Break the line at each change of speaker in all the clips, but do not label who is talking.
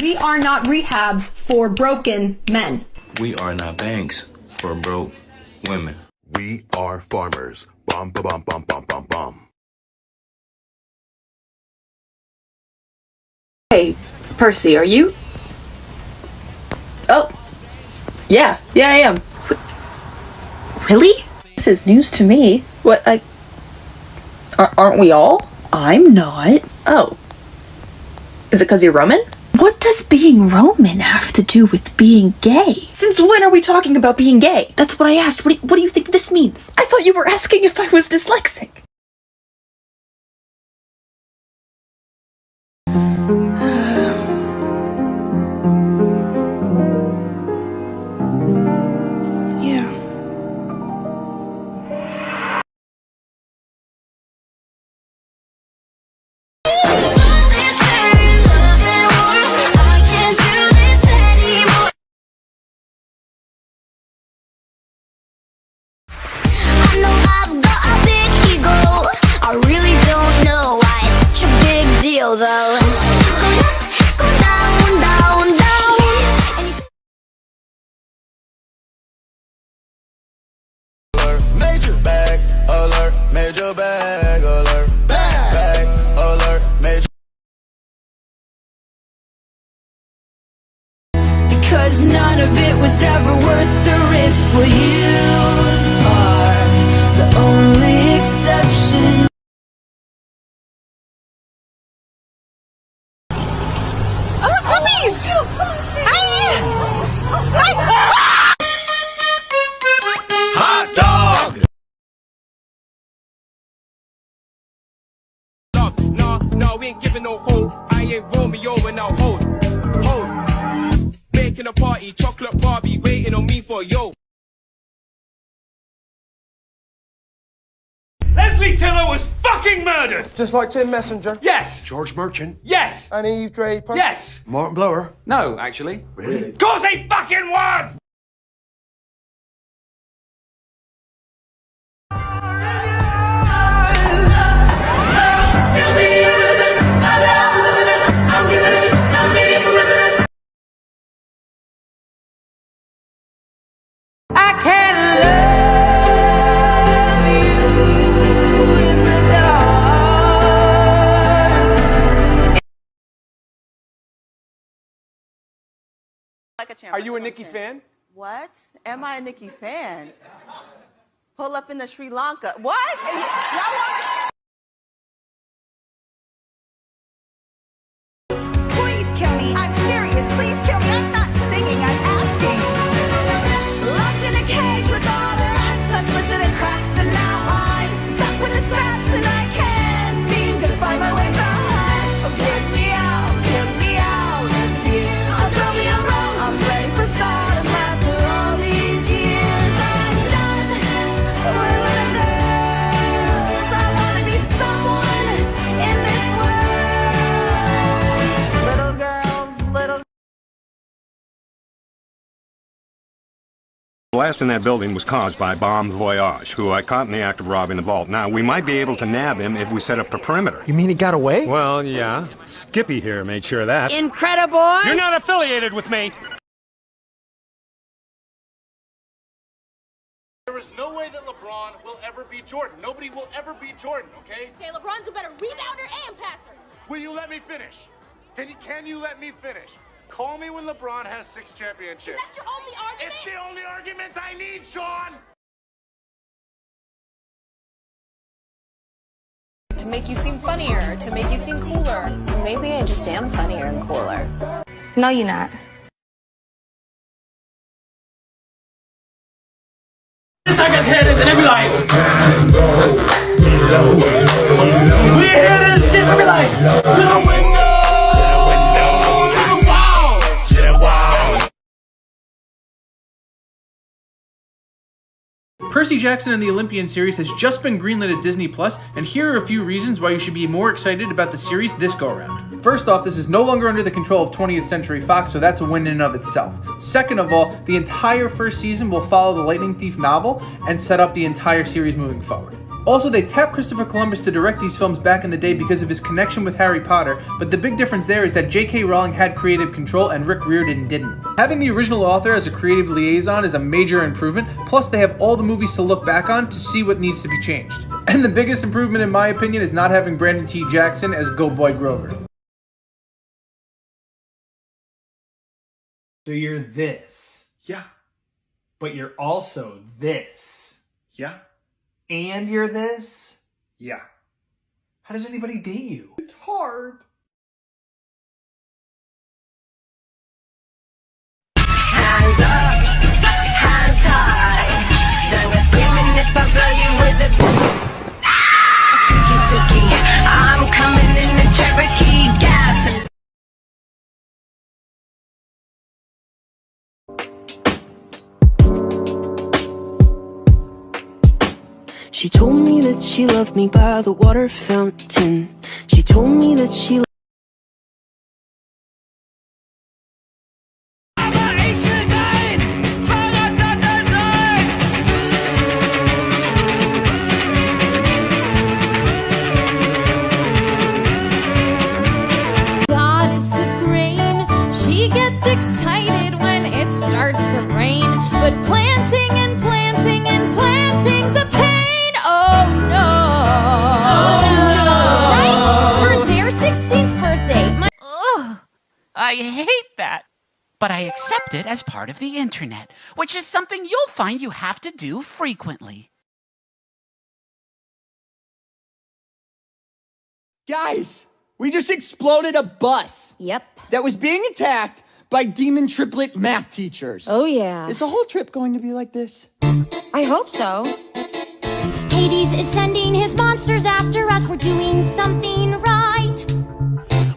We are not rehabs for broken men.
We are not banks for broke women.
We are farmers. Bum, ba, bum, bum, bum, bum, bum.
Hey, Percy, are you? Oh, yeah, I am. Really? This is news to me. What, aren't we all? I'm not. Oh. Is it because you're Roman? What does being Roman have to do with being gay? Since when are we talking about being gay? That's what I asked. What do you think this means? I thought you were asking if I was dyslexic.
Yeah.
Though go down
alert, major bag alert, major bag alert, bag alert, major.
because none of it was ever worth the risk. Well, you are the only exception.
Hot dog!
No, we ain't giving no hold. I ain't Romeo and I'll hold. Making a party, chocolate Barbie, waiting on me for yo.
Leslie Tiller was fucking murdered!
Just like Tim Messenger?
Yes!
George Merchant?
Yes!
And Eve Draper?
Yes!
Mark Blower?
No, actually.
Really?
'Cause he fucking was!
I can't love you in the dark.
Are you a Nicki fan?
What? Am I a Nicki fan? Pull up in the Sri Lanka. What? Please kill me. I'm serious. Please kill me. I'm not singing. I'm asking. Locked in a cage with all the rats. I've slipped through the cracks and now I'm stuck with the scraps and I can't seem to find my way back. Oh, get me out of here. I'll throw me a rope. I'm ready for stardom after all these years. I'm done with little girls. I wanna be someone in this world. Little girls, little.
The blast in that building was caused by Bomb Voyage, who I caught in the act of robbing the vault. Now, we might be able to nab him if we set up a perimeter.
You mean he got away?
Well, yeah. Skippy here made sure of that.
Incredible!
You're not affiliated with me!
There is no way that LeBron will ever beat Jordan. Nobody will ever beat Jordan, okay?
Okay, LeBron's a better rebounder and passer.
Will you let me finish? Can you let me finish? Call me when LeBron has 6 championships.
Is that your only argument?
It's the only argument I need, Sean!
To make you seem funnier, to make you seem cooler.
Maybe I just am funnier and cooler.
No, you're not.
I got headed and they be like, we hear this shit and be like, to the window!
Percy Jackson and the Olympian series has just been greenlit at Disney+, and here are a few reasons why you should be more excited about the series this go-around. First off, this is no longer under the control of 20th Century Fox, so that's a win in and of itself. Second of all, the entire first season will follow the Lightning Thief novel and set up the entire series moving forward. Also, they tapped Christopher Columbus to direct these films back in the day because of his connection with Harry Potter, but the big difference there is that J.K. Rowling had creative control and Rick Riordan didn't. Having the original author as a creative liaison is a major improvement, plus they have all the movies to look back on to see what needs to be changed. And the biggest improvement in my opinion is not having Brandon T. Jackson as Go Boy Grover.
So you're this.
Yeah.
But you're also this.
Yeah.
And you're this?
Yeah.
How does anybody date you?
It's hard.
Hands up, hands high. Done with screaming if I blow you with a Suki, I'm coming in the Cherokee gas.
She told me that she loved me by the water fountain. She told me that she
Goddess of grain, she gets excited when it starts to rain. But planting and planting and planting's a pain. Oh no! Right? For their 16th birthday,
Ugh, I hate that. But I accept it as part of the internet, which is something you'll find you have to do frequently.
Guys, we just exploded a bus.
Yep.
That was being attacked by demon triplet math teachers.
Oh, yeah.
Is the whole trip going to be like this?
I hope so.
Hades is sending his monsters after us. We're doing something right.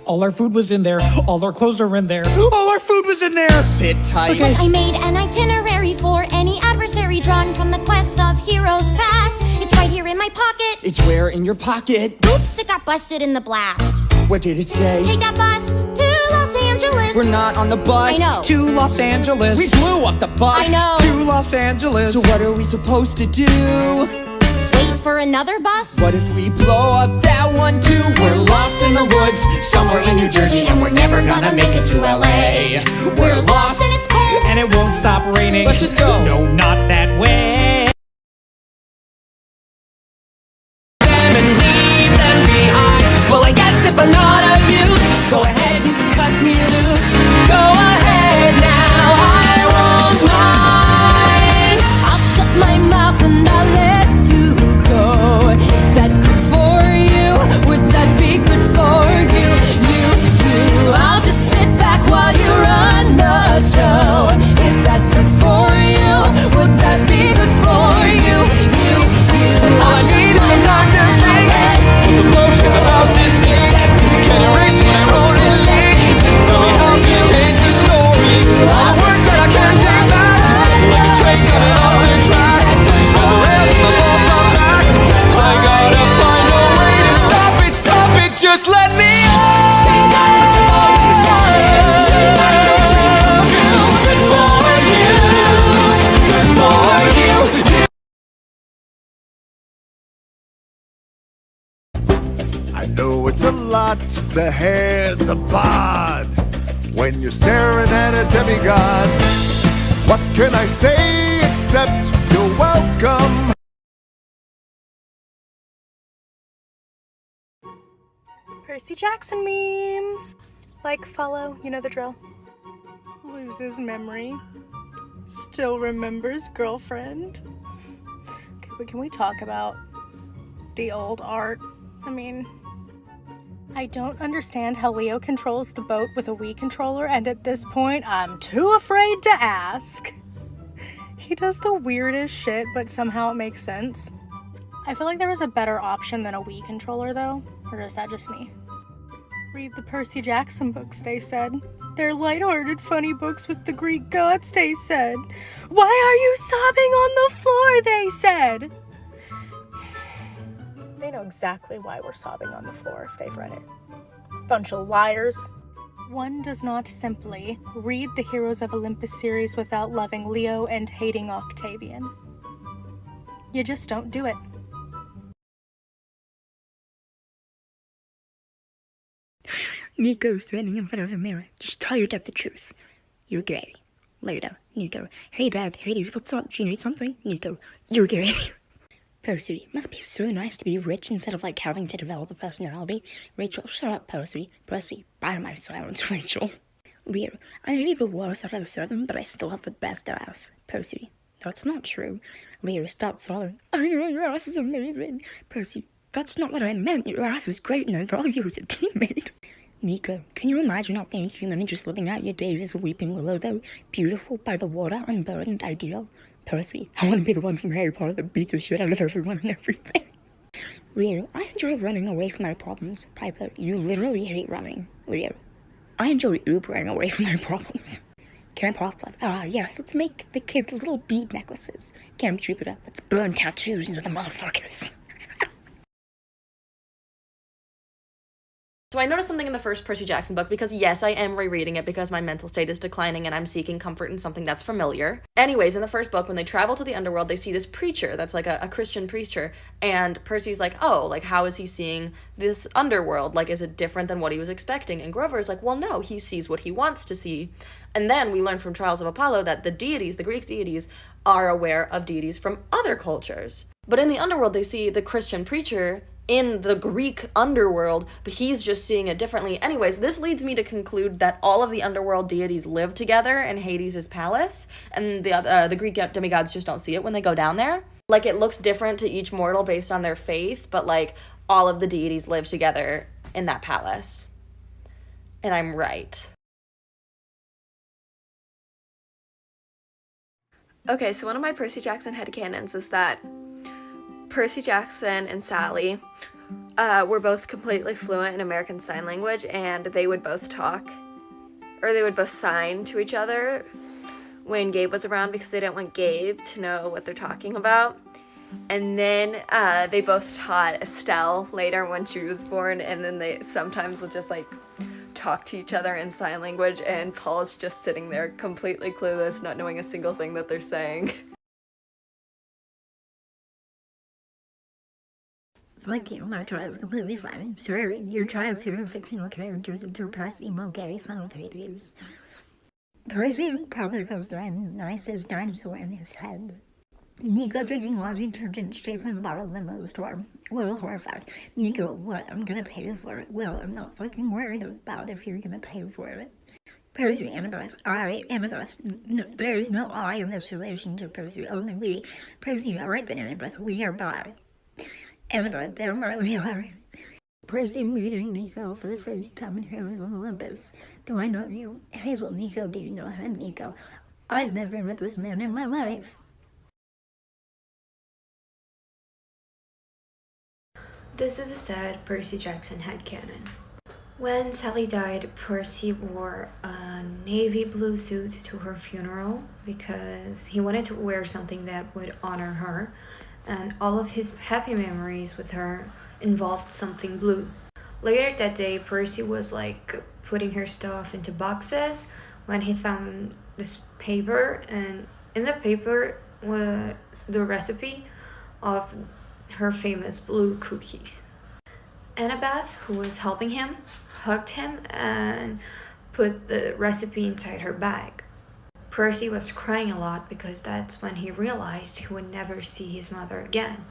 All our food was in there. All our clothes are in there.
All our food was in there. Sit tight.
But I made an itinerary for any adversary drawn from the quests of heroes past. It's right here in my pocket.
It's where in your pocket?
Oops, it got busted in the blast.
What did it say?
Take that bus to Los Angeles.
We're not on the bus.
I know.
To Los Angeles.
We blew up the bus.
I know.
To Los Angeles.
So what are we supposed to do?
Wait for another bus?
What if we blow up that one too? We're lost in the woods, somewhere in New Jersey, and we're never gonna make it to LA. We're lost
and it's cold.
And it won't stop raining.
Let's just go.
No, not that way.
well, I guess if I'm not of use, go ahead and cut me loose. Go ahead now, I won't mind. I'll shut my mouth and I'll let you go. Is that good for you? Would that be good for you? I'll just sit back while you run the show. Is that good for you? Would that be good for you? All I need is some time to think. The boat is about to sink. Can you erase my rolling link? Tell me how can you change the story? All the words that I can't take back, like a train coming off the track. As the rails and the bolts are back, I gotta find a way to stop it, just let me on. Say that what you always wanted. Say that your dream comes true. Good for you. Good for you.
I know it's a lot, the hair, the bod. When you're staring at a demigod, what can I say except you're welcome?
Percy Jackson memes. Like, follow, you know the drill. Loses memory. Still remembers girlfriend. Okay, but can we talk about the old art? I mean, I don't understand how Leo controls the boat with a Wii controller, and at this point, I'm too afraid to ask. He does the weirdest shit, but somehow it makes sense. I feel like there was a better option than a Wii controller, though. Or is that just me? Read the Percy Jackson books, they said. They're lighthearted, funny books with the Greek gods, they said. Why are you sobbing on the floor, they said. They know exactly why we're sobbing on the floor if they've read it. Bunch of liars. One does not simply read the Heroes of Olympus series without loving Leo and hating Octavian. You just don't do it.
Nico's standing in front of a mirror. Just tell your dad the truth. You're gay. Later, Nico. Hey Dad, Hades, what's up? Do you need something? Nico, you're gay. Percy, must be so nice to be rich instead of like having to develop a personality. Rachel, shut up, Percy. Percy, buy my silence, Rachel. Leo, I may be the worst out of the seven, but I still have the best ass. Percy, that's not true. Leo, stop sobbing. I know your ass is amazing. Percy, that's not what I meant. Your ass is great and I value you as a teammate. Nico, can you imagine not being human and just living out your days as a weeping willow, though? Beautiful, by the water, unburdened, ideal. Percy, I want to be the one from Harry Potter that beats the shit out of everyone and everything. Leo, I enjoy running away from my problems. Piper, you literally hate running. Leo, I enjoy Ubering away from my problems. Camp Half-Blood, yes, let's make the kids little bead necklaces. Camp Jupiter, let's burn tattoos into the motherfuckers.
So I noticed something in the first Percy Jackson book because yes, I am rereading it because my mental state is declining and I'm seeking comfort in something that's familiar. Anyways, in the first book, when they travel to the underworld, they see this preacher that's like a Christian preacher, and Percy's like, oh, like how is he seeing this underworld? Like, is it different than what he was expecting? And Grover's like, well, no, he sees what he wants to see. And then we learn from Trials of Apollo that the deities, the Greek deities, are aware of deities from other cultures. But in the underworld, they see the Christian preacher in the Greek underworld, but he's just seeing it differently. Anyways, this leads me to conclude that all of the underworld deities live together in Hades' palace, and the Greek demigods just don't see it when they go down there. Like, it looks different to each mortal based on their faith, but like all of the deities live together in that palace. And I'm right.
Okay, so one of my Percy Jackson headcanons is that Percy Jackson and Sally were both completely fluent in American Sign Language, and they would both talk, or they would both sign to each other when Gabe was around because they didn't want Gabe to know what they're talking about. And then they both taught Estelle later when she was born, and then they sometimes would just like talk to each other in sign language, and Paul's just sitting there completely clueless, not knowing a single thing that they're saying.
Like you, my trial's completely fine. Sure, your trial's here fictional characters and depressed emo gay simultaneous. Percy probably goes around nice as dinosaur in his head. Nico drinking laundry detergent straight from the bottle in the store. Will horrified. Nico, what? I'm gonna pay for it. Will, I'm not fucking worried about if you're gonna pay for it. Percy, Annabeth. Annabeth. No, there is no I in this relation to Percy, only we. Percy, alright then, Annabeth, we are bi. Annabeth, there we are. Percy meeting Nico for the first time in Heroes of Olympus. Do I know you? Hazel, Nico, do you know him, Nico? I've never met this man in my life.
This is a sad Percy Jackson headcanon. When Sally died, Percy wore a navy blue suit to her funeral because he wanted to wear something that would honor her, and all of his happy memories with her involved something blue. Later that day, Percy was like putting her stuff into boxes when he found this paper, and in the paper was the recipe of her famous blue cookies. Annabeth, who was helping him, hugged him and put the recipe inside her bag. Percy was crying a lot because that's when he realized he would never see his mother again.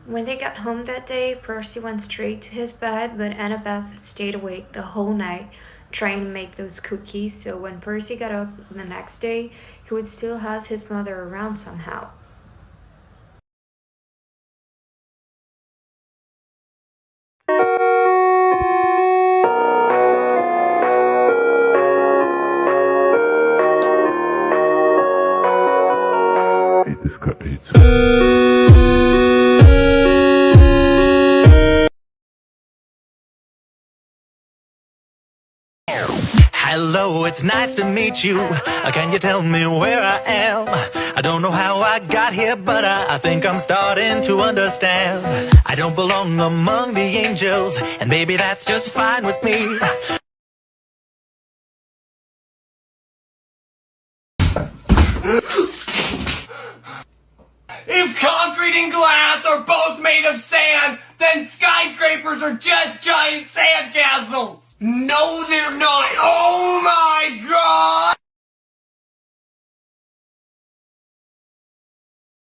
When they got home that day, Percy went straight to his bed, but Annabeth stayed awake the whole night trying to make those cookies, so when Percy got up the next day, he would still have his mother around somehow.
Hello, it's nice to meet you. Can you tell me where I am? I don't know how I got here, but I think I'm starting to understand. I don't belong among the angels, and maybe that's just fine with me.
If concrete and glass are both made of sand, then skyscrapers are just giant sandcastles! No, they're not! Oh my god!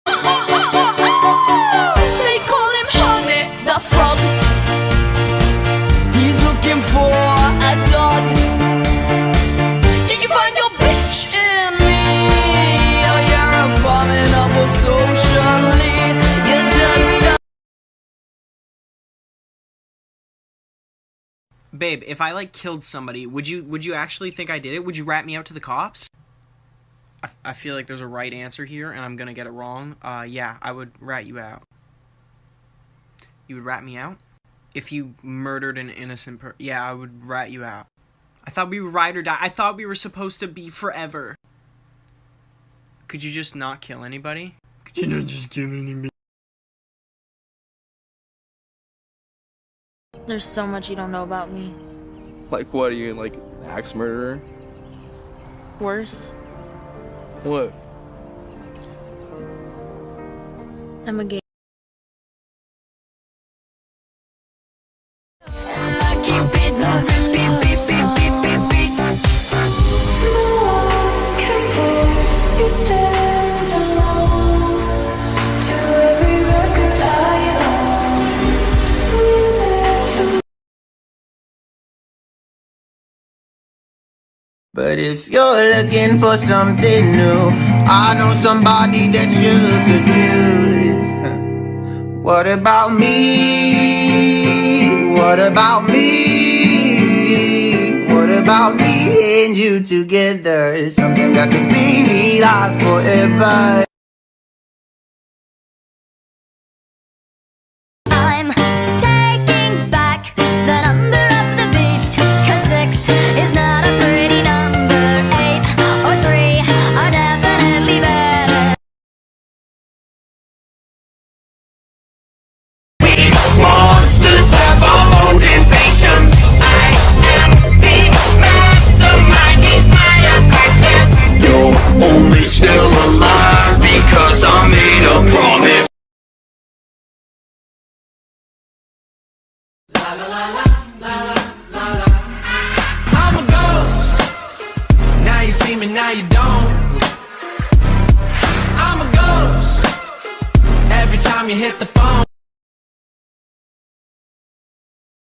They call him Hermit the Frog. He's looking for a dog. Did you find your bitch in me? Oh, you're abominable socially. You're just
Babe, if I like killed somebody, would you actually think I did it? Would you rat me out to the cops? I feel like there's a right answer here, and I'm gonna get it wrong. Yeah, I would rat you out. You would rat me out? If you murdered an innocent person, yeah, I would rat you out. I thought we were ride or die. I thought we were supposed to be forever. Could you just not kill anybody? Could you not just kill anybody?
There's so much you don't know about me.
Like what, are you like an axe murderer?
Worse,
What?
I'm a gay.
But if you're looking for something new, I know somebody that you could use. What about me? What about me? What about me and you together? Something that could really last forever.
I'm taking back the number of the beast, 'cause 6 is not a pretty number. 8 or 3 are definitely better.
Monsters have our motivations. I am the mastermind, he's my apprentice. You're only still alive because I made a promise. I'm a ghost. Now you see me, now you don't. I'm a ghost. Every time you hit the phone,